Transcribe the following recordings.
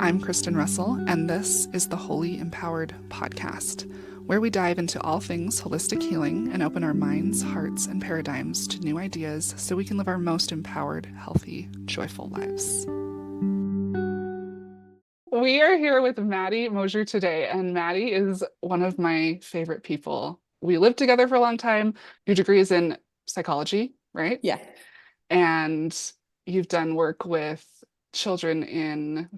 I'm Kristen Russell, and this is the Wholly Empowered Podcast, where we dive into all things holistic healing and open our minds, hearts, and paradigms to new ideas so we can live our most empowered, healthy, joyful lives. We are here with Maddi Mosher today, and Maddi is one of my favorite people. We lived together for a long time. Your degree is in psychology, right? Yeah. And you've done work with children,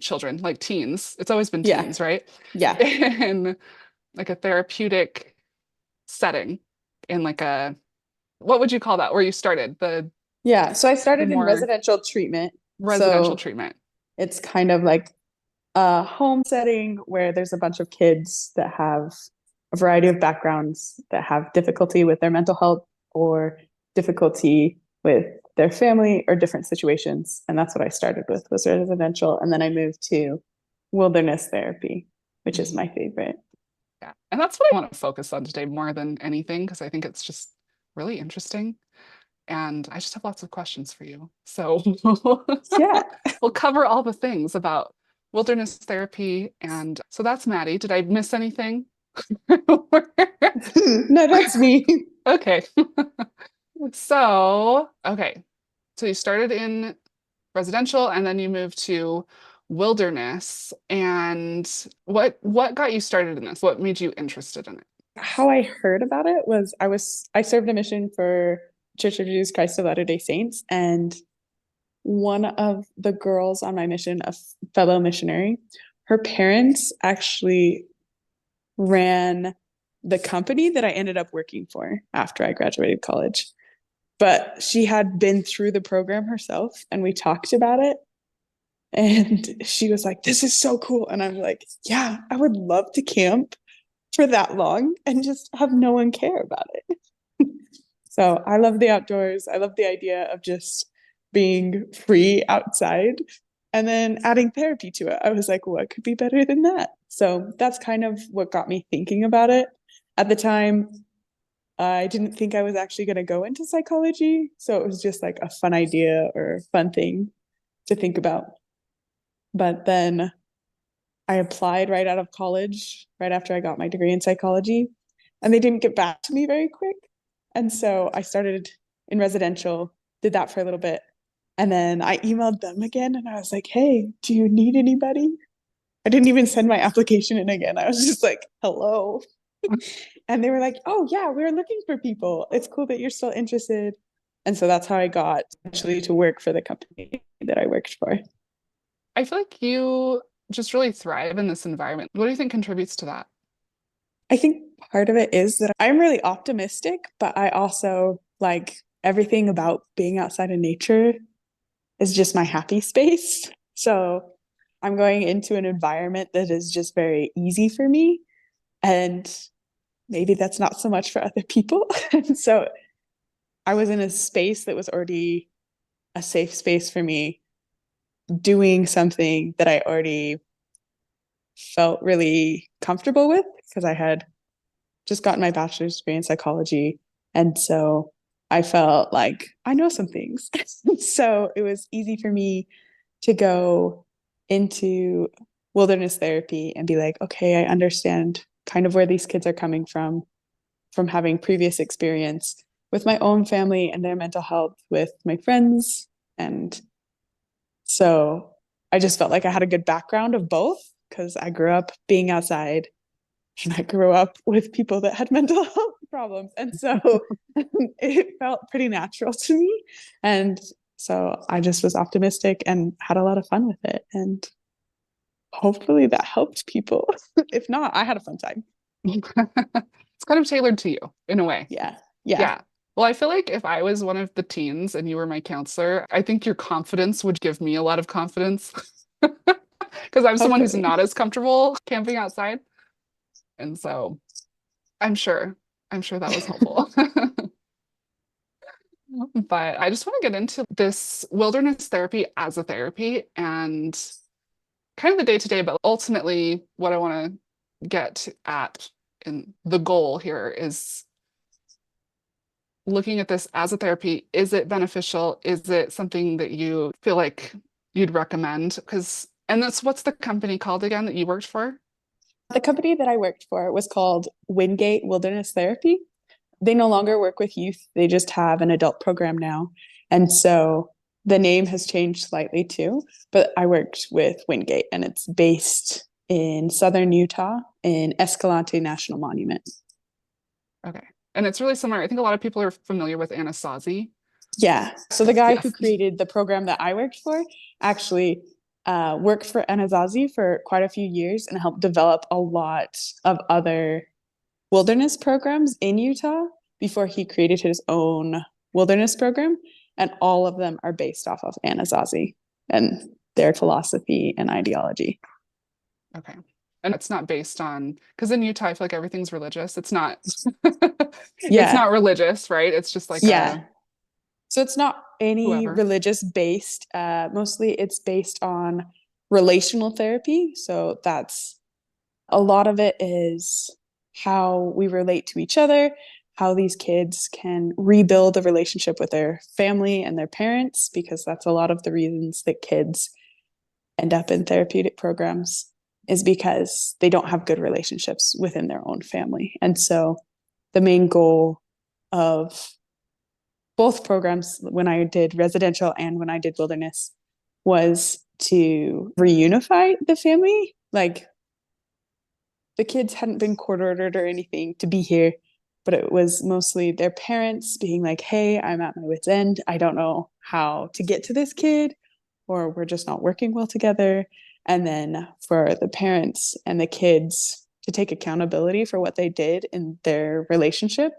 like teens. It's always been Yeah. teens, right? Yeah. In like a therapeutic setting, in like a, what would you call that? Where you started Yeah. So I the started in more residential treatment. residential So treatment. it's kind of like a home setting where there's a bunch of kids that have a variety of backgrounds that have difficulty with their mental health or difficulty with their family or different situations. And that's what I started with, was residential. And then I moved to wilderness therapy, which is my favorite. Yeah. And that's what I want to focus on today more than anything, because I think it's just really interesting. And I just have lots of questions for you. So Yeah. we'll cover all the things about wilderness therapy. And so that's Maddi. Did I miss anything? No, that's me. Okay. Okay. So you started in residential and then you moved to wilderness. And what got you started in this? What made you interested in it? How I heard about it was I served a mission for Church of Jesus Christ of Latter-day Saints, and one of the girls on my mission, a fellow missionary, her parents actually ran the company that I ended up working for after I graduated college. But she had been through the program herself, and we talked about it. And she was like, "This is so cool." And I'm like, "Yeah, I would love to camp for that long and just have no one care about it." So I love the outdoors. I love the idea of just being free outside and then adding therapy to it. I was like, what could be better than that? So that's kind of what got me thinking about it. At the time, I didn't think I was actually going to go into psychology. So it was just like a fun idea or fun thing to think about. But then I applied right out of college, right after I got my degree in psychology, and they didn't get back to me very quick. And so I started in residential, did that for a little bit. And then I emailed them again and I was like, "Hey, do you need anybody?" I didn't even send my application in again. I was just like, "Hello." And they were like, "Oh, yeah, we're looking for people. It's cool that you're still interested." And so that's how I got actually to work for the company that I worked for. I feel like you just really thrive in this environment. What do you think contributes to that? I think part of it is that I'm really optimistic, but I also like everything about being outside of nature is just my happy space. So I'm going into an environment that is just very easy for me. And maybe that's not so much for other people. And so I was in a space that was already a safe space for me, doing something that I already felt really comfortable with because I had just gotten my bachelor's degree in psychology. And so I felt like I know some things. So it was easy for me to go into wilderness therapy and be like, okay, I understand kind of where these kids are coming from having previous experience with my own family and their mental health with my friends. And so I just felt like I had a good background of both because I grew up being outside and I grew up with people that had mental health problems. And so it felt pretty natural to me. And so I just was optimistic and had a lot of fun with it. And hopefully that helped people. If not, I had a fun time. It's kind of tailored to you in a way. Yeah. Yeah. Yeah. Well, I feel like if I was one of the teens and you were my counselor, I think your confidence would give me a lot of confidence because I'm someone who's Hopefully. not as comfortable camping outside. And so I'm sure, I'm sure that was helpful. But I just want to get into this wilderness therapy as a therapy and kind of the day to day, but ultimately what I want to get at and the goal here is looking at this as a therapy. Is it beneficial? Is it something that you feel like you'd recommend? Because And what's the company called again that you worked for? The company that I worked for was called Wingate Wilderness Therapy. They no longer work with youth, they just have an adult program now. And so the name has changed slightly too, but I worked with Wingate and it's based in southern Utah in Escalante National Monument. Okay. And it's really similar. I think a lot of people are familiar with Anasazi. Yeah. So the guy who Yes. created the program that I worked for actually worked for Anasazi for quite a few years and helped develop a lot of other wilderness programs in Utah before he created his own wilderness program. And all of them are based off of Anasazi and their philosophy and ideology. Okay. And it's not based on, because in Utah, I feel like everything's religious. It's not, it's Yeah. not religious, right? It's just like Yeah. So it's not any whoever. religious based. Mostly it's based on relational therapy. So that's a lot of it is how we relate to each other, how these kids can rebuild a relationship with their family and their parents, because that's a lot of the reasons that kids end up in therapeutic programs is because they don't have good relationships within their own family. And so the main goal of both programs, when I did residential and when I did wilderness, was to reunify the family. Like the kids hadn't been court ordered or anything to be here, but it was mostly their parents being like, hey, I'm at my wit's end. I don't know how to get to this kid, or we're just not working well together. And then for the parents and the kids to take accountability for what they did in their relationship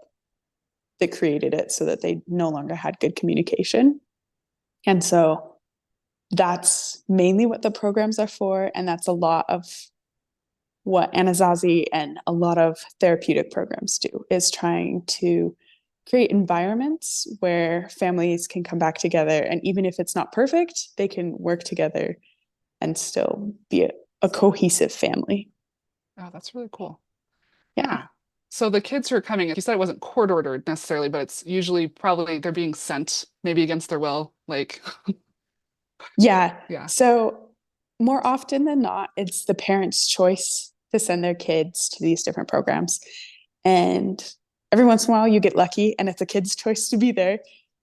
that created it so that they no longer had good communication. And so that's mainly what the programs are for. And that's a lot of what Anasazi and a lot of therapeutic programs do, is trying to create environments where families can come back together. And even if it's not perfect, they can work together and still be a cohesive family. Oh, that's really cool. Yeah. Yeah. So the kids who are coming, you said it wasn't court ordered necessarily, but it's usually probably they're being sent maybe against their will. Like, Yeah. yeah. So more often than not, it's the parents' choice to send their kids to these different programs. And every once in a while, you get lucky and it's a kid's choice to be there.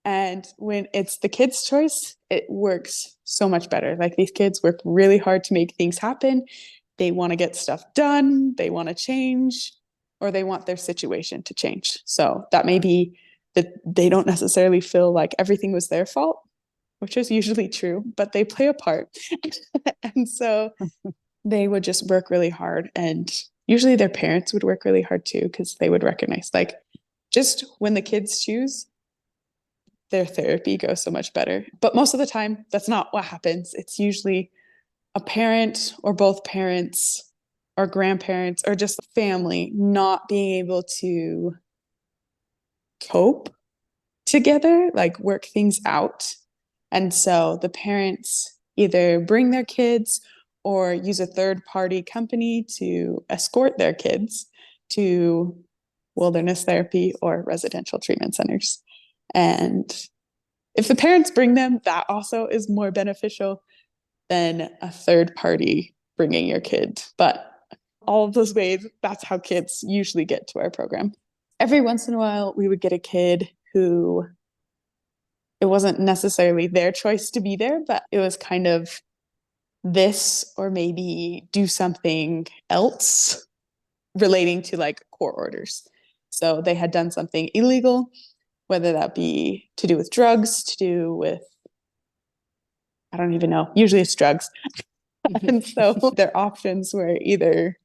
And when it's the kid's choice, it works so much better. Like these kids work really hard to make things happen. They want to get stuff done, they want to change, or they want their situation to change. So that may be that they don't necessarily feel like everything was their fault, which is usually true, but they play a part. And so they would just work really hard. And usually their parents would work really hard too, because they would recognize, like, just when the kids choose, their therapy goes so much better. But most of the time, that's not what happens. It's usually a parent or both parents or grandparents or just family not being able to cope together, like work things out. And so the parents either bring their kids or use a third party company to escort their kids to wilderness therapy or residential treatment centers. And if the parents bring them, that also is more beneficial than a third party bringing your kid. But all of those ways, that's how kids usually get to our program. Every once in a while, we would get a kid who it wasn't necessarily their choice to be there, but it was kind of this or maybe do something else relating to like court orders. So they had done something illegal, whether that be to do with drugs, to do with, I don't even know, usually it's drugs. And so their options were either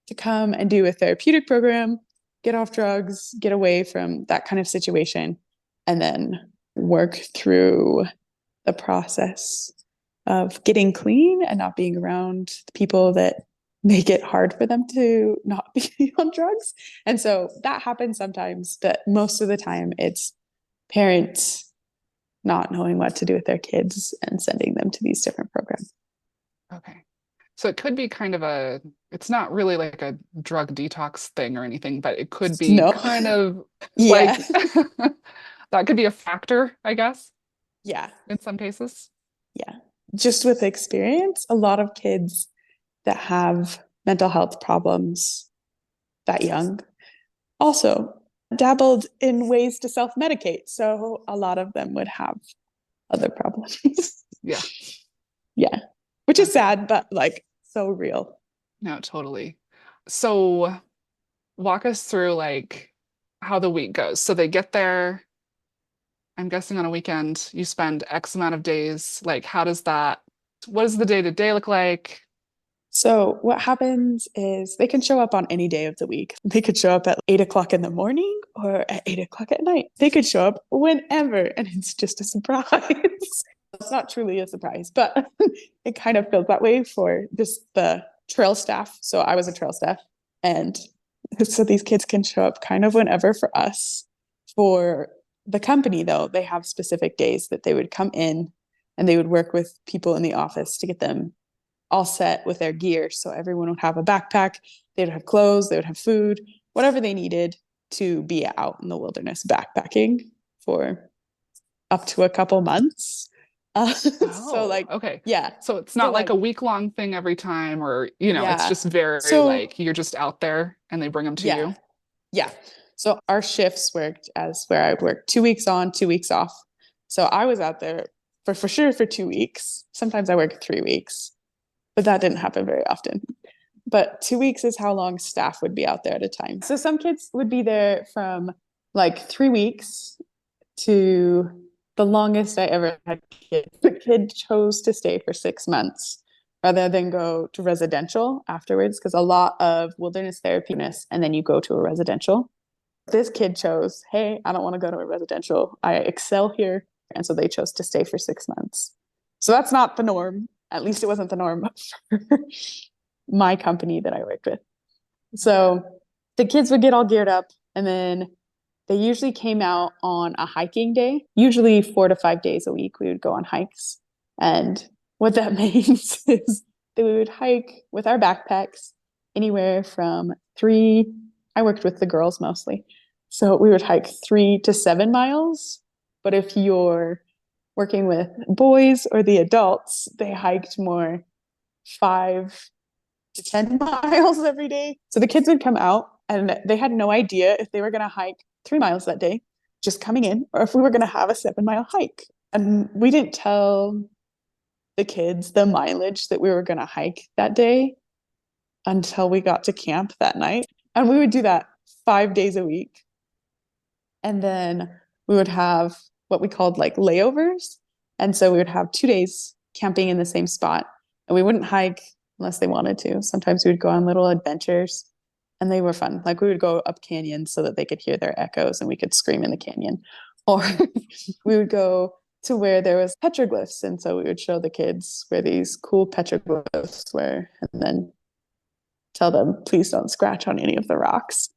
to come and do a therapeutic program, get off drugs, get away from that kind of situation, and then work through the process of getting clean and not being around people that make it hard for them to not be on drugs. And so that happens sometimes, but most of the time it's parents not knowing what to do with their kids and sending them to these different programs. Okay. So it could be kind of it's not really like a drug detox thing or anything, but it could be No. kind of like Yeah. that could be a factor, I guess, Yeah. in some cases. Yeah. just with experience, a lot of kids that have mental health problems that young also dabbled in ways to self-medicate. So a lot of them would have other problems. Yeah. Yeah. Which is sad, but like so real. No, totally. So walk us through like how the week goes. So they get there, I'm guessing on a weekend, you spend X amount of days. Like, what does the day to day look like? So what happens is they can show up on any day of the week. They could show up at 8 o'clock in the morning or at 8 o'clock at night. They could show up whenever, and it's just a surprise. It's not truly a surprise, but it kind of feels that way for just the trail staff. So I was a trail staff, and so these kids can show up kind of whenever for us. For the company, though, they have specific days that they would come in and they would work with people in the office to get them all set with their gear. So everyone would have a backpack, they would have clothes, they would have food, whatever they needed to be out in the wilderness backpacking for up to a couple months. So Oh, like, okay. yeah. So it's So not like like, a week-long thing every time, or, it's yeah. just very So like you're just out there and they bring them to yeah, you. yeah. So our shifts worked as where I would work 2 weeks on, 2 weeks off. So I was out there for sure for 2 weeks. Sometimes I worked 3 weeks, but that didn't happen very often. But 2 weeks is how long staff would be out there at a time. So some kids would be there from like 3 weeks to the longest I ever had kids. The kid chose to stay for 6 months rather than go to residential afterwards, because a lot of wilderness therapy, and then you go to a residential. This kid chose, hey, I don't want to go to a residential. I excel here. And so they chose to stay for 6 months. So that's not the norm. At least it wasn't the norm for my company that I worked with. So the kids would get all geared up, and then they usually came out on a hiking day. Usually 4 to 5 days a week, we would go on hikes. And what that means is that we would hike with our backpacks anywhere from I worked with the girls mostly. So we would hike 3 to 7 miles. But if you're working with boys or the adults, they hiked more 5 to 10 miles every day. So the kids would come out and they had no idea if they were going to hike 3 miles that day, just coming in, or if we were going to have a 7 mile hike. And we didn't tell the kids the mileage that we were going to hike that day until we got to camp that night. And we would do that 5 days a week. And then we would have what we called like layovers. And so we would have 2 days camping in the same spot. And we wouldn't hike unless they wanted to. Sometimes we would go on little adventures, and they were fun. Like we would go up canyons so that they could hear their echoes and we could scream in the canyon. Or we would go to where there was petroglyphs. And so we would show the kids where these cool petroglyphs were, and then tell them, please don't scratch on any of the rocks.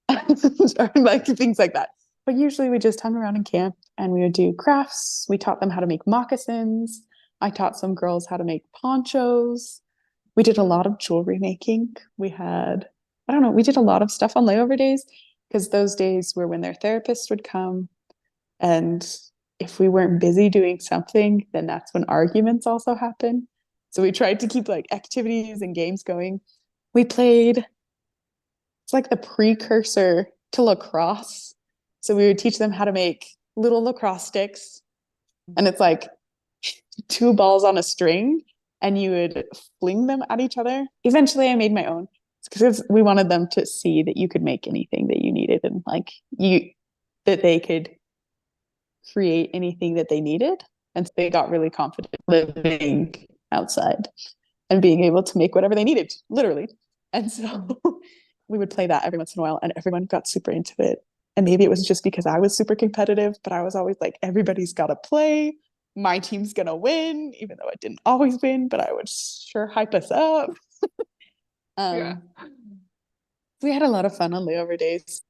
Or like things like that. But usually we just hung around in camp and we would do crafts. We taught them how to make moccasins. I taught some girls how to make ponchos. We did a lot of jewelry making. I don't know, we did a lot of stuff on layover days, because those days were when their therapist would come. And if we weren't busy doing something, then that's when arguments also happen. So we tried to keep like activities and games going. We played, it's like the precursor to lacrosse. So we would teach them how to make little lacrosse sticks. And it's like 2 balls on a string, and you would fling them at each other. Eventually I made my own, because we wanted them to see that you could make anything that you needed, and like that they could create anything that they needed. And so they got really confident living outside and being able to make whatever they needed, literally. And so we would play that every once in a while, and everyone got super into it. And maybe it was just because I was super competitive, but I was always like, everybody's got to play. My team's going to win, even though I didn't always win, but I would sure hype us up. Yeah. We had a lot of fun on layover days.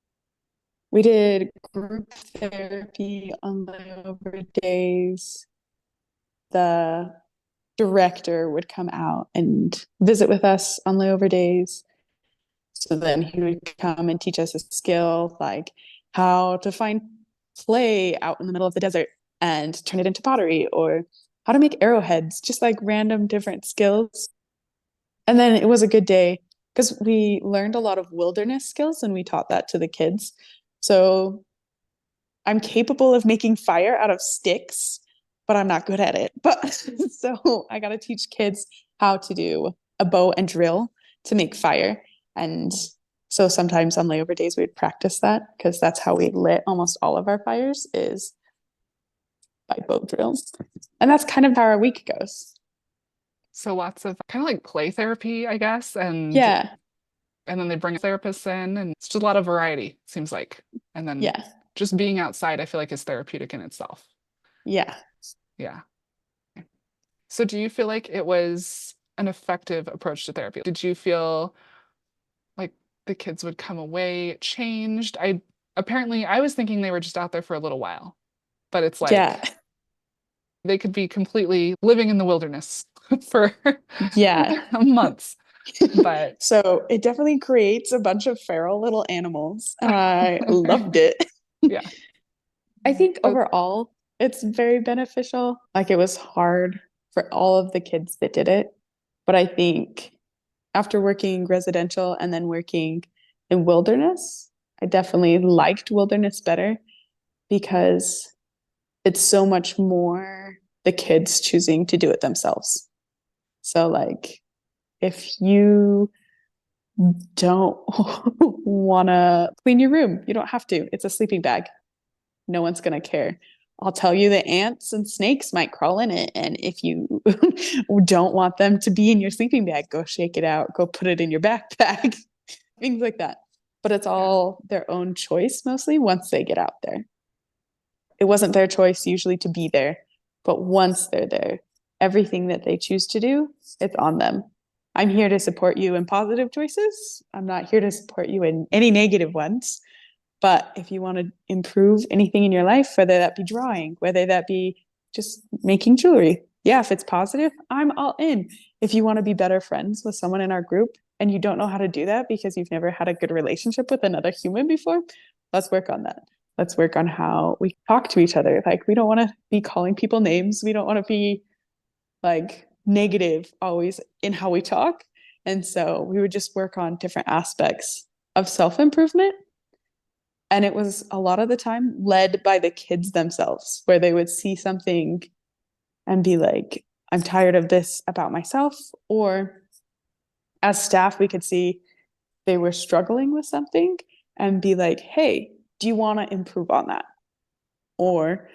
We did group therapy on layover days. The director would come out and visit with us on layover days. So then he would come and teach us a skill like how to find clay out in the middle of the desert and turn it into pottery, or how to make arrowheads, just like random different skills. And then it was a good day because we learned a lot of wilderness skills and we taught that to the kids. So I'm capable of making fire out of sticks, but I'm not good at it. But so I got to teach kids how to do a bow and drill to make fire. And so sometimes on layover days, we'd practice that because that's how we lit almost all of our fires is by bow drills. And that's kind of how our week goes. So lots of kind of like play therapy, I guess, Yeah. and then they bring therapists in, and it's just a lot of variety, seems like. And then Yeah. just being outside, I feel like is therapeutic in itself. Yeah. Yeah. So do you feel like it was an effective approach to therapy? Did you feel like the kids would come away changed? I was thinking they were just out there for a little while, but it's Yeah. like they could be completely living in the wilderness for Yeah. months. But So it definitely creates a bunch of feral little animals, and I loved it. yeah. I think So overall it's very beneficial. Like it was hard for all of the kids that did it, but I think after working residential and then working in wilderness, I definitely liked wilderness better because it's so much more the kids choosing to do it themselves. So like if you don't want to clean your room, you don't have to. It's a sleeping bag. No one's going to care. I'll tell you that ants and snakes might crawl in it. And if you don't want them to be in your sleeping bag, go shake it out, go put it in your backpack, things like that. But it's yeah. all their own choice mostly once they get out there. It wasn't their choice usually to be there, but once they're there, everything that they choose to do, it's on them. I'm here to support you in positive choices. I'm not here to support you in any negative ones. But if you want to improve anything in your life, whether that be drawing, whether that be just making jewelry, yeah, if it's positive, I'm all in. If you want to be better friends with someone in our group and you don't know how to do that because you've never had a good relationship with another human before, let's work on that. Let's work on how we talk to each other. Like, we don't want to be calling people names. We don't want to be like negative always in how we talk. And so we would just work on different aspects of self improvement, and it was a lot of the time led by the kids themselves, where they would see something and be like, I'm tired of this about myself. Or as staff, we could see they were struggling with something and be like, hey, do you want to improve on that? Or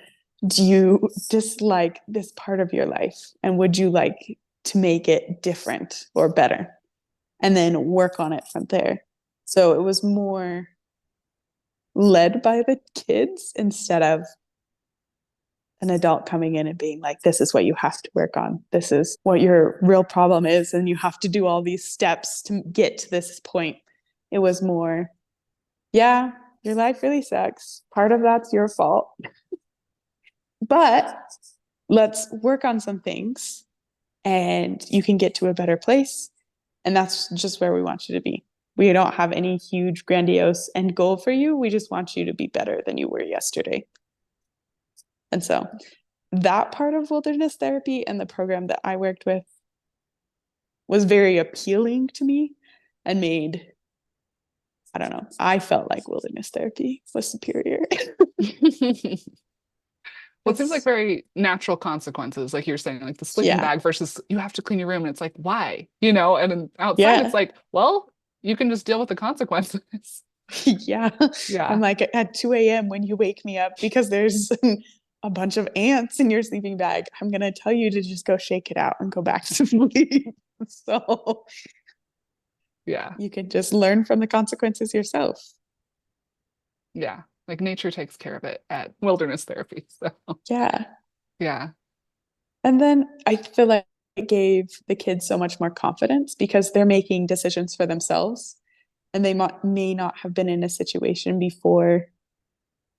do you dislike this part of your life? And would you like to make it different or better? And then work on it from there. So it was more led by the kids instead of an adult coming in and being like, this is what you have to work on. This is what your real problem is. And you have to do all these steps to get to this point. It was more, yeah, your life really sucks. Part of that's your fault. But let's work on some things and you can get to a better place. And that's just where we want you to be. We don't have any huge, grandiose end goal for you. We just want you to be better than you were yesterday. And so that part of wilderness therapy and the program that I worked with was very appealing to me and made, I don't know, I felt like wilderness therapy was superior. Well, it seems like It's, very natural consequences, like you're saying, like the sleeping yeah, bag versus you have to clean your room. And it's like, why? You know, and then outside it's yeah, like, well, you can just deal with the consequences. yeah. I'm Yeah. like at 2 a.m. when you wake me up because there's a bunch of ants in your sleeping bag, I'm going to tell you to just go shake it out and go back to sleep. So Yeah. you can just learn from the consequences yourself. Yeah. Like nature takes care of it at wilderness therapy. So, Yeah. yeah. And then I feel like it gave the kids so much more confidence because they're making decisions for themselves and they may not have been in a situation before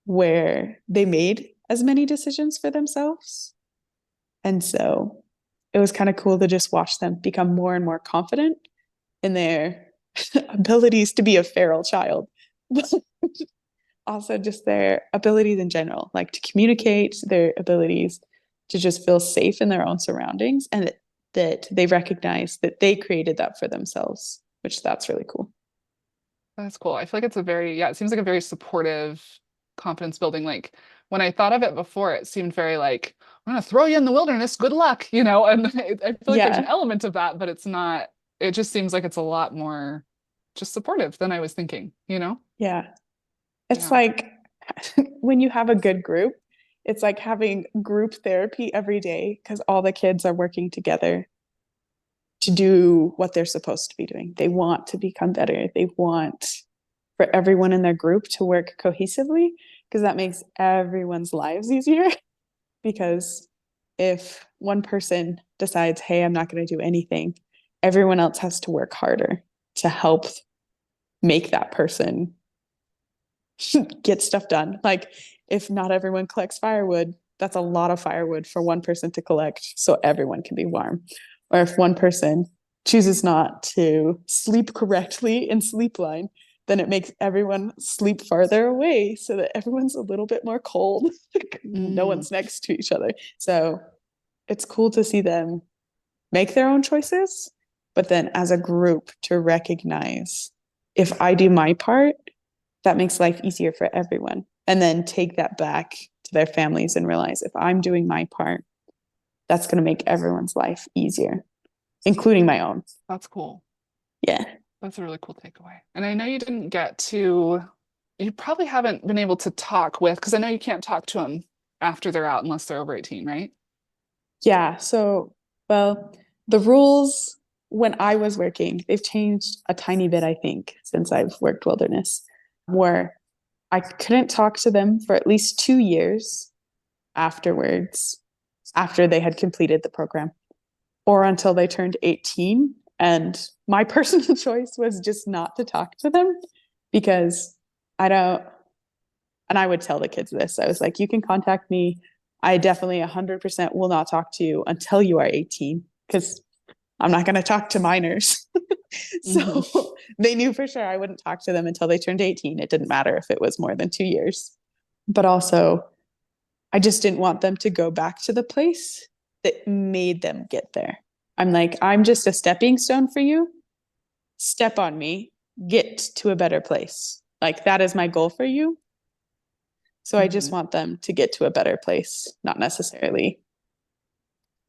where they made as many decisions for themselves. And so it was kind of cool to just watch them become more and more confident in their abilities to be a feral child. Also just their abilities in general, like to communicate, their abilities to just feel safe in their own surroundings, and that they recognize that they created that for themselves, which that's really cool. That's cool. I feel like it's a very, yeah, it seems like a very supportive, confidence building. Like when I thought of it before, it seemed very like, I'm gonna throw you in the wilderness, good luck, you know? And I feel like there's an Yeah. element of that, but it's not, it just seems like it's a lot more just supportive than I was thinking, you know? Yeah. It's Yeah. like when you have a good group, it's like having group therapy every day because all the kids are working together to do what they're supposed to be doing. They want to become better. They want for everyone in their group to work cohesively because that makes everyone's lives easier. Because if one person decides, hey, I'm not going to do anything, everyone else has to work harder to help make that person get stuff done. Like if not everyone collects firewood, that's a lot of firewood for one person to collect so everyone can be warm. Or if one person chooses not to sleep correctly in sleep line, then it makes everyone sleep farther away so that everyone's a little bit more cold. No Mm, one's next to each other. So it's cool to see them make their own choices, but then as a group to recognize if I do my part, that makes life easier for everyone. And then take that back to their families and realize if I'm doing my part, that's going to make everyone's life easier, including my own. that's cool. Yeah. That's a really cool takeaway. And I know you didn't get to, you probably haven't been able to talk with, because I know you can't talk to them after they're out unless they're over 18, right? Yeah. So, well, the rules when I was working, they've changed a tiny bit, I think, since I've worked wilderness, where I couldn't talk to them for at least 2 years afterwards, after they had completed the program, or until they turned 18. And my personal choice was just not to talk to them because I don't, and I would tell the kids this. I was like, you can contact me. I definitely 100% will not talk to you until you are 18 because I'm not going to talk to minors. Hmm. So they knew for sure I wouldn't talk to them until they turned 18. It didn't matter if it was more than 2 years. But also, I just didn't want them to go back to the place that made them get there. I'm like, I'm just a stepping stone for you. Step on me, get to a better place. Like, that is my goal for you. So I just Hmm. want them to get to a better place, not necessarily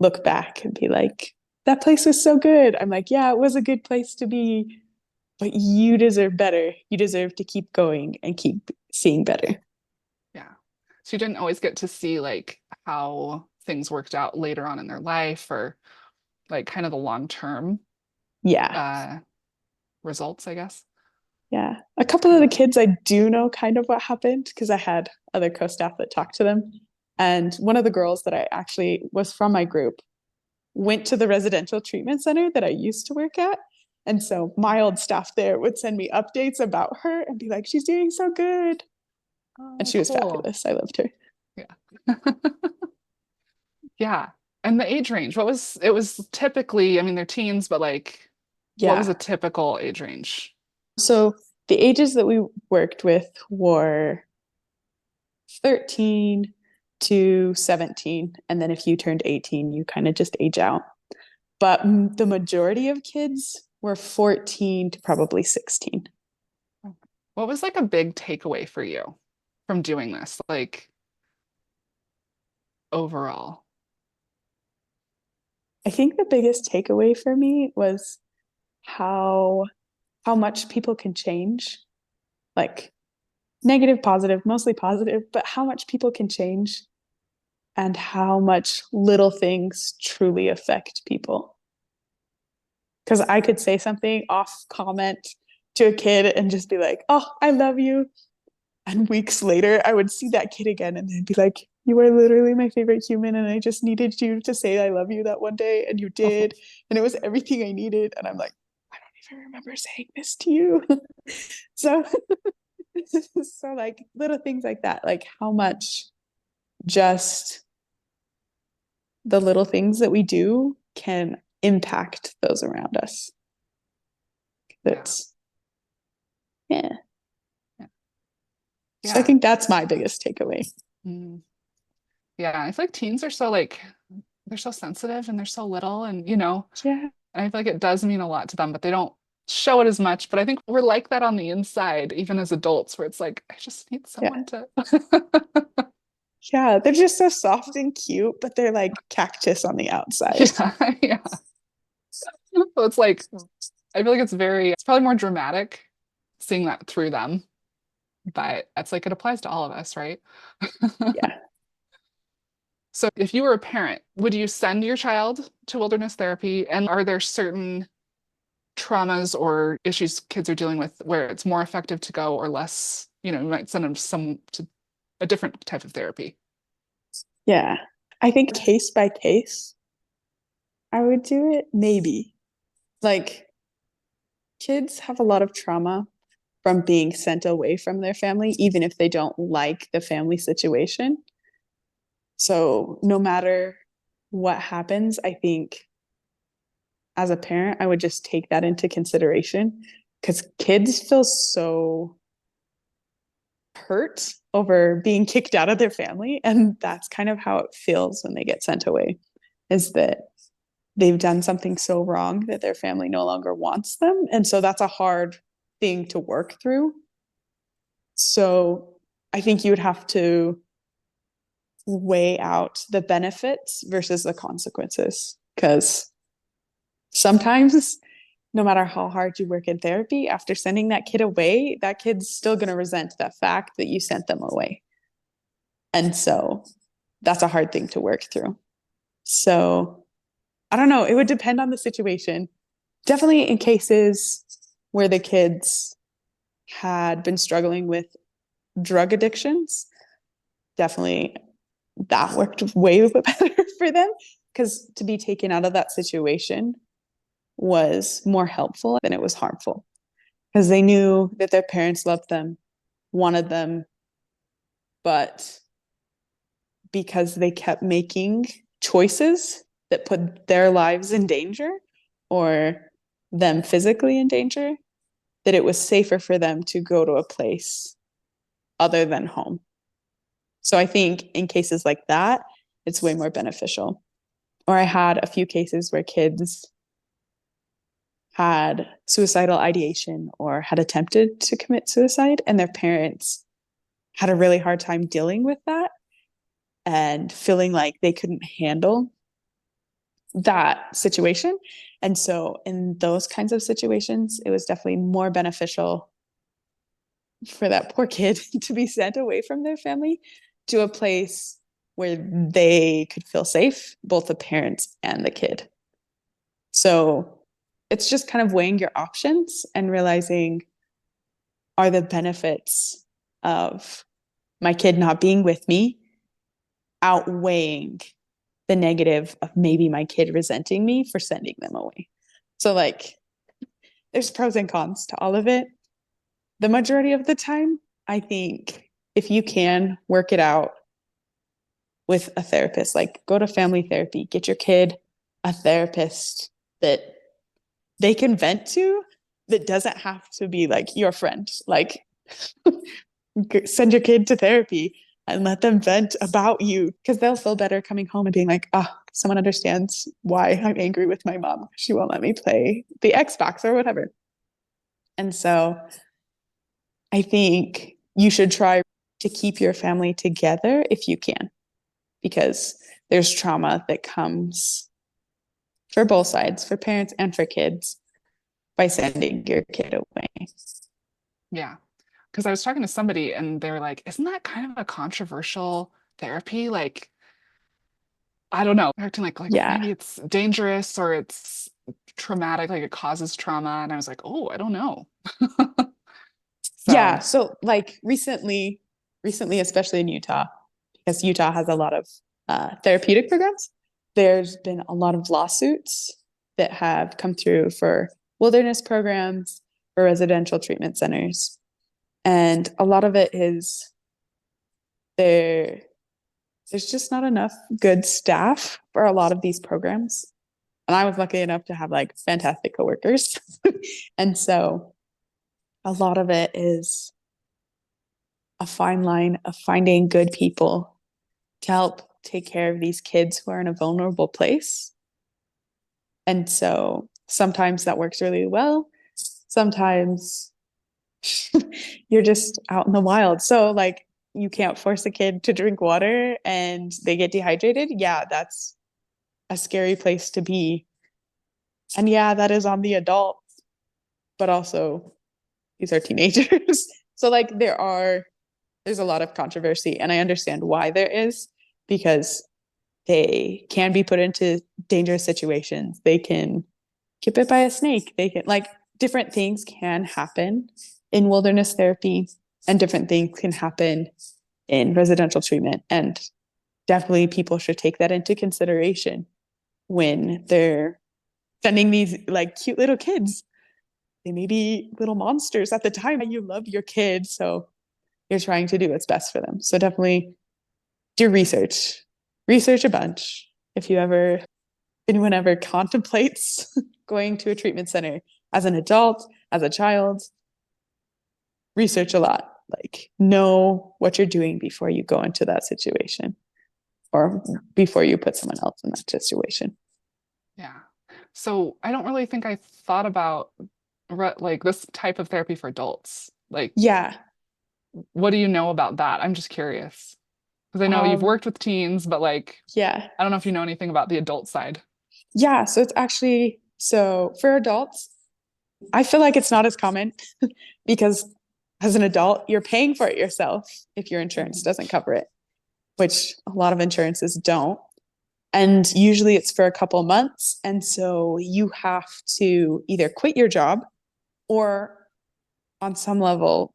look back and be like, that place was so good. I'm like, yeah, it was a good place to be, but you deserve better. You deserve to keep going and keep seeing better. Yeah. So you didn't always get to see like how things worked out later on in their life or like kind of the long-term Yeah. uh results, I guess. Yeah. A couple of the Yeah. kids, I do know kind of what happened because I had other co-staff that talked to them. And one of the girls that I actually was from my group went to the residential treatment center that I used to work at. And so my old staff there would send me updates about her and be like, she's doing so good. And Oh, she was cool. fabulous. I loved her. Yeah. Yeah. And the age range, what was it was typically, I mean, they're teens, but like what was a Yeah. typical age range? So the ages that we worked with were 13 to 17. And then if you turned 18, you kind of just age out. But the majority of kids were 14 to probably 16. What was like a big takeaway for you from doing this, like overall? I think the biggest takeaway for me was how how much people can change, like negative, positive, mostly positive, but how much people can change and how much little things truly affect people. Because I could say something off comment to a kid and just be like, oh, I love you. And weeks later, I would see that kid again and they'd be like, you are literally my favorite human. And I just needed you to say I love you that one day. And you Oh, did. And it was everything I needed. And I'm like, I don't even remember saying this to you. So, so like little things like that, like how much just the little things that we do can impact those around us. yeah. That's, yeah. Yeah. So I Yeah. think that's my biggest takeaway. Mm. Yeah, I feel like teens are so like they're so sensitive and they're so little Yeah. and I feel like it does mean a lot to them, but they don't show it as much. But I think we're like that on the inside, even as adults, where it's like, I just need Yeah. someone to Yeah. They're just so soft and cute, but they're like cactus on the outside. Yeah, yeah. So it's like I feel like it's probably more dramatic seeing that through them, but it's like it applies to all of us, right? Yeah. So if you were a parent, would you send your child to wilderness therapy? And are there certain traumas or issues kids are dealing with where it's more effective to go or less, you might send them to a different type of therapy? Yeah. I think case by case, I would do it. Maybe. Like, kids have a lot of trauma from being sent away from their family, even if they don't like the family situation. So, no matter what happens, I think as a parent, I would just take that into consideration because kids feel so hurt over being kicked out of their family. And that's kind of how it feels when they get sent away, is that they've done something so wrong that their family no longer wants them. And so that's a hard thing to work through. So I think you would have to weigh out the benefits versus the consequences because sometimes no matter how hard you work in therapy, after sending that kid away, that kid's still going to resent the fact that you sent them away. And so that's a hard thing to work through. So I don't know. It would depend on the situation. Definitely in cases where the kids had been struggling with drug addictions, definitely that worked way better for them because to be taken out of that situation was more helpful than it was harmful because they knew that their parents loved them, wanted them, but because they kept making choices that put their lives in danger or them physically in danger, that it was safer for them to go to a place other than home. So I think in cases like that, it's way more beneficial. Or I had a few cases where kids had suicidal ideation or had attempted to commit suicide, and their parents had a really hard time dealing with that and feeling like they couldn't handle that situation. And so, in those kinds of situations, it was definitely more beneficial for that poor kid to be sent away from their family to a place where they could feel safe, both the parents and the kid. So, it's just kind of weighing your options and realizing, are the benefits of my kid not being with me outweighing the negative of maybe my kid resenting me for sending them away. So, like, there's pros and cons to all of it. The majority of the time, I think if you can work it out with a therapist, like go to family therapy, get your kid a therapist that they can vent to, that doesn't have to be like your friend. Like, send your kid to therapy and let them vent about you because they'll feel better coming home and being like, oh, someone understands why I'm angry with my mom. She won't let me play the Xbox or whatever. And so I think you should try to keep your family together if you can, because there's trauma that comes for both sides, for parents and for kids, by sending your kid away. Yeah. Because I was talking to somebody and they were like, isn't that kind of a controversial therapy? Like, I don't know, acting like Yeah. maybe it's dangerous or it's traumatic, like it causes trauma. And I was like, oh, I don't know. Yeah. So So like recently, especially in Utah, because Utah has a lot of therapeutic programs, there's been a lot of lawsuits that have come through for wilderness programs, for residential treatment centers. And a lot of it is there, there's just not enough good staff for a lot of these programs. And I was lucky enough to have like fantastic coworkers. And so a lot of it is a fine line of finding good people to help take care of these kids who are in a vulnerable place. And so sometimes that works really well. Sometimes you're just out in the wild. So like you can't force a kid to drink water and they get dehydrated. Yeah, that's a scary place to be. And yeah, that is on the adults, but also these are teenagers. So like there's a lot of controversy, and I understand why there is, because they can be put into dangerous situations. They can get bit by a snake. They can like different things can happen in wilderness therapy, and different things can happen in residential treatment. And definitely people should take that into consideration when they're sending these like cute little kids. They may be little monsters at the time. You love your kids, so you're trying to do what's best for them. So definitely do research. Research a bunch. If anyone ever contemplates going to a treatment center as an adult, as a child, research a lot. Like know what you're doing before you go into that situation or before you put someone else in that situation. Yeah. So I don't really think I thought about like this type of therapy for adults. Like, Yeah. what do you know about that? I'm just curious. Because I know you've Um, worked with teens, but like, yeah. I don't know if you know anything about the adult side. Yeah. So it's actually, so for adults, I feel like it's not as common because as an adult, you're paying for it yourself if your insurance Mhm. doesn't cover it, which a lot of insurances don't. And usually it's for a couple months. And so you have to either quit your job or, on some level,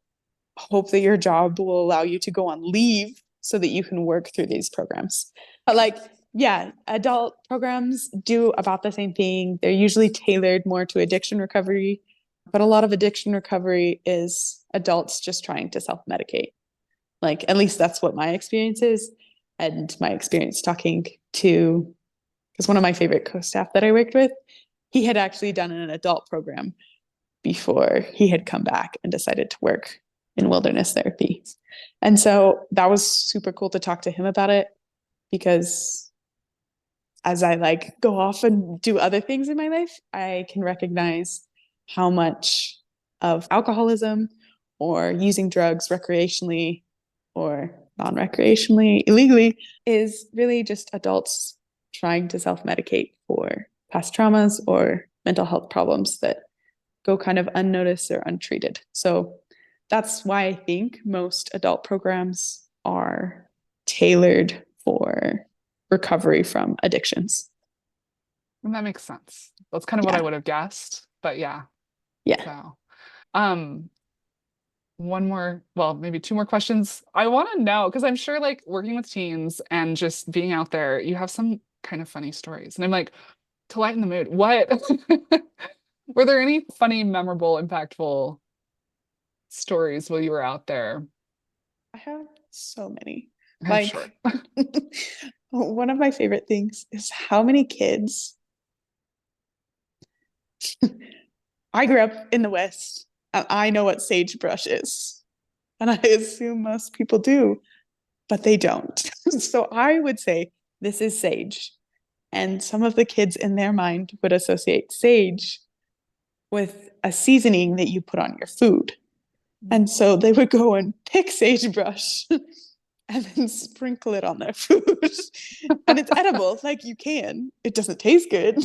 hope that your job will allow you to go on leave so that you can work through these programs. But like, yeah, adult programs do about the same thing. They're usually tailored more to addiction recovery, but a lot of addiction recovery is adults just trying to self medicate. Like, at least that's what my experience is. And my experience talking to, because one of my favorite co staff that I worked with, he had actually done an adult program before he had come back and decided to work in wilderness therapy. And so that was super cool to talk to him about it, because as I like go off and do other things in my life, I can recognize how much of alcoholism or using drugs recreationally or non-recreationally, illegally, is really just adults trying to self-medicate for past traumas or mental health problems that go kind of unnoticed or untreated. So that's why I think most adult programs are tailored for recovery from addictions. And that makes sense. That's kind of what I Yeah. would have guessed. But yeah. Yeah. So, um, one more, well, maybe two more questions. I want to know, because I'm sure like working with teens and just being out there, you have some kind of funny stories. And I'm like, to lighten the mood, what were there any funny, memorable, impactful stories while you were out there? I have so many. I'm sure. Like, one of my favorite things is how many kids. I grew up in the West, and I know what sagebrush is. And I assume most people do, but they don't. So I would say this is sage. And some of the kids in their mind would associate sage with a seasoning that you put on your food. And so they would go and pick sagebrush and then sprinkle it on their food. And it's edible, like you can. It doesn't taste good,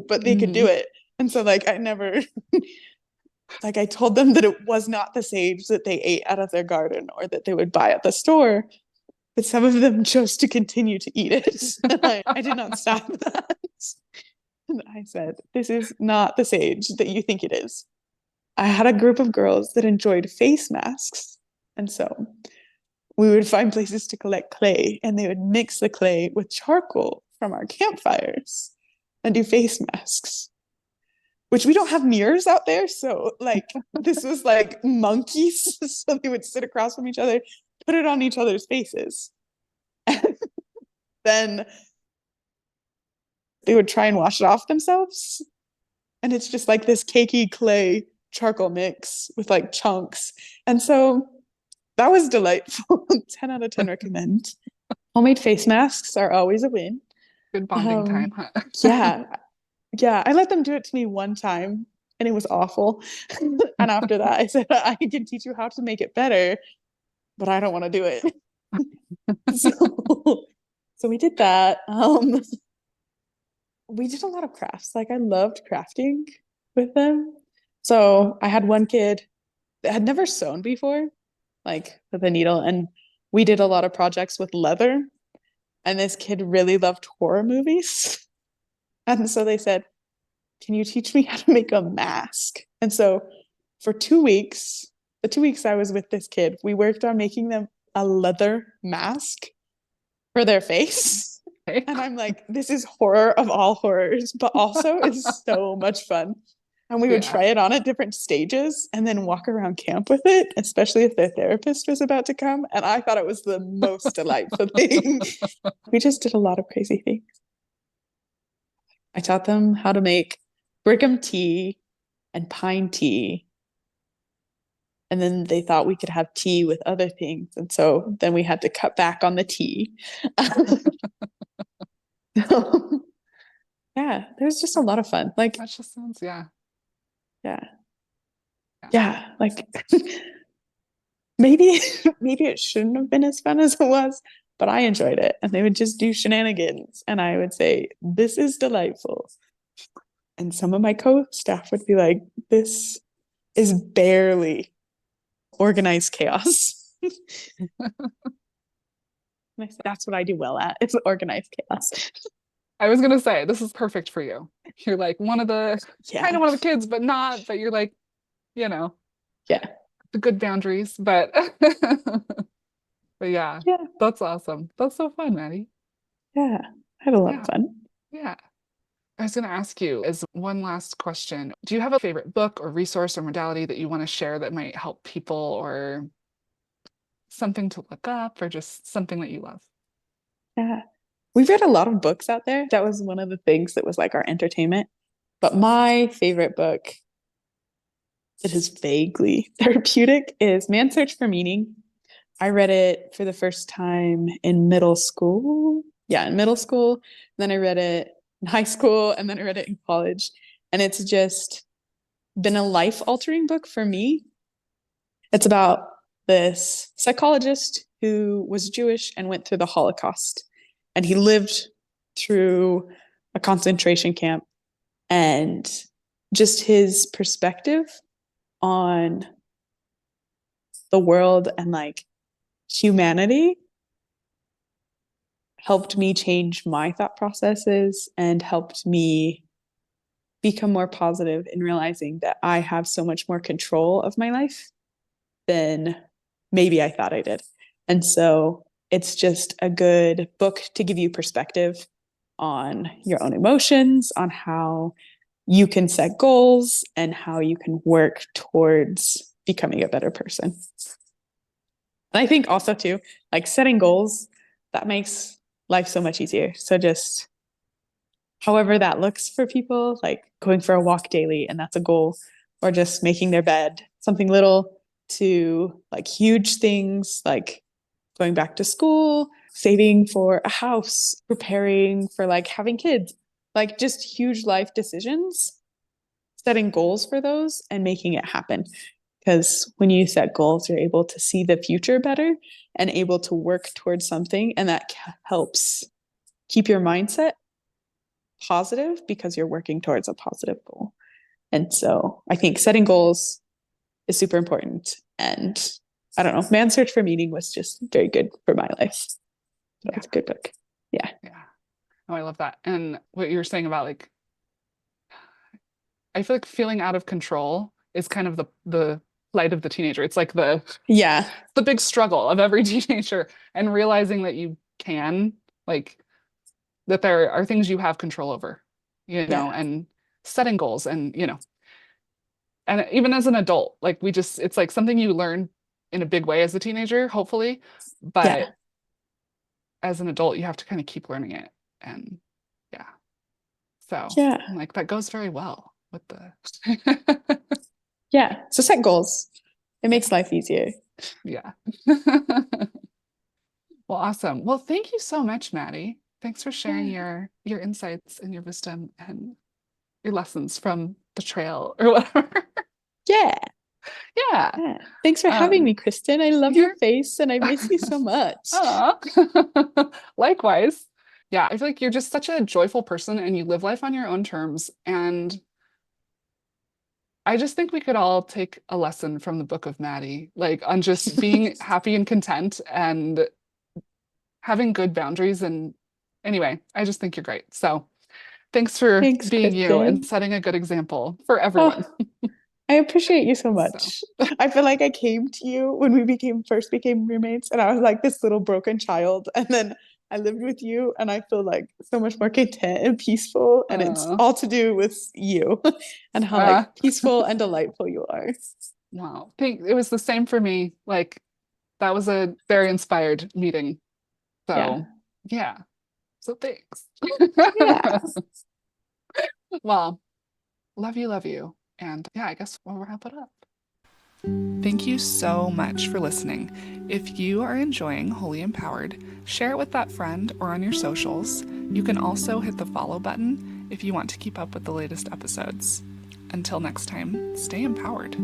but they can do Mhm. it. And so like I never like I told them that it was not the sage that they ate out of their garden or that they would buy at the store, but some of them chose to continue to eat it. And I did not stop that. And I said, this is not the sage that you think it is. I had a group of girls that enjoyed face masks. And so we would find places to collect clay, and they would mix the clay with charcoal from our campfires and do face masks, which we don't have mirrors out there. So, like, this was like monkeys. So they would sit across from each other, put it on each other's faces. And then they would try and wash it off themselves. And it's just like this cakey clay charcoal mix with like chunks. And so that was delightful. 10 out of 10 recommend. Homemade face masks are always a win. Good bonding time, Um, huh? yeah, yeah. I let them do it to me one time and it was awful. And after that, I said, I can teach you how to make it better, but I don't want to do it. So, so we did that. We did a lot of crafts. Like I loved crafting with them. So I had one kid that had never sewn before, like with a needle, and we did a lot of projects with leather. And this kid really loved horror movies. And so they said, can you teach me how to make a mask? And so for 2 weeks, the 2 weeks I was with this kid, we worked on making them a leather mask for their face. Okay. And I'm like, this is horror of all horrors, but also it's so much fun. And we would Yeah. try it on at different stages and then walk around camp with it, especially if their therapist was about to come. And I thought it was the most delightful thing. We just did a lot of crazy things. I taught them how to make Brigham tea and pine tea. And then they thought we could have tea with other things. And so then we had to cut back on the tea. Yeah, there's just a lot of fun. Like, That just sounds, yeah. yeah, Yeah. yeah, like maybe maybe it shouldn't have been as fun as it was, but I enjoyed it. And they would just do shenanigans. And I would say, this is delightful. And some of my co-staff would be like, this is barely organized chaos. That's what I do well at. It's organized chaos. I was gonna say, this is perfect for you. You're like one of the kind Yeah. of one of the kids, but not, but you're like, you know, Yeah. the good boundaries. But but yeah, Yeah. that's awesome. That's so fun, Maddie. Yeah. I had a lot of Yeah, fun. yeah. I was gonna ask you as one last question. Do you have a favorite book or resource or modality that you want to share that might help people or something to look up or just something that you love? Yeah. We've read a lot of books out there. That was one of the things that was like our entertainment. But my favorite book, it is vaguely therapeutic, is Man's Search for Meaning. I read it for the first time in middle school. Yeah, in middle school. Then I read it in high school and then I read it in college. And it's just been a life altering book for me. It's about this psychologist who was Jewish and went through the Holocaust. And he lived through a concentration camp, and just his perspective on the world and like humanity helped me change my thought processes and helped me become more positive in realizing that I have so much more control of my life than maybe I thought I did. And so it's just a good book to give you perspective on your own emotions, on how you can set goals, and how you can work towards becoming a better person. And I think also, too, like setting goals, that makes life so much easier. So just however that looks for people, like going for a walk daily, and that's a goal, or just making their bed, something little to like huge things like going back to school, saving for a house, preparing for like having kids, like just huge life decisions, setting goals for those and making it happen. Because when you set goals, you're able to see the future better and able to work towards something. And that helps keep your mindset positive because you're working towards a positive goal. And so I think setting goals is super important. And I don't know, Man's Search for Meaning was just very good for my life. That was a good book. Yeah. Yeah. Oh, I love that. And what you were saying about like, I feel like feeling out of control is kind of the plight of the teenager. It's like Yeah. the big struggle of every teenager, and realizing that you can, like, that there are things you have control over, Yeah. and setting goals and, and even as an adult, like it's like something you learn in a big way as a teenager, hopefully, Yeah. but as an adult, you have to kind of keep learning it. And yeah, so Yeah. I'm like, that goes very well with the, Yeah. So set goals. It makes life easier. yeah. Well, awesome. Well, thank you so much, Maddie. Thanks for sharing your insights and your wisdom and your lessons from the trail or whatever. Yeah. Yeah. Yeah. Thanks for having Um, me, Kristen. I love your you're face and I miss you so much. Aw. Likewise. Yeah, I feel like you're just such a joyful person and you live life on your own terms. And I just think we could all take a lesson from the book of Maddie, like on just being happy and content and having good boundaries. And anyway, I just think you're great. So thanks for Thanks, being you and Kristen. setting a good example for Oh, everyone. I appreciate you so So, much. I feel like I came to you when we became roommates, and I was like this little broken child. And then I lived with you, and I feel like so much more content and peaceful. And it's uh, all to do with you and how like uh, peaceful and delightful you are. wow. It was the same for me. Like that was a very inspired meeting. Yeah. So, yeah. So thanks. Yeah. Well, love you, love you. And yeah, I guess we'll wrap it up. Thank you so much for listening. If you are enjoying Holy Empowered, share it with that friend or on your socials. You can also hit the follow button if you want to keep up with the latest episodes. Until next time, stay empowered.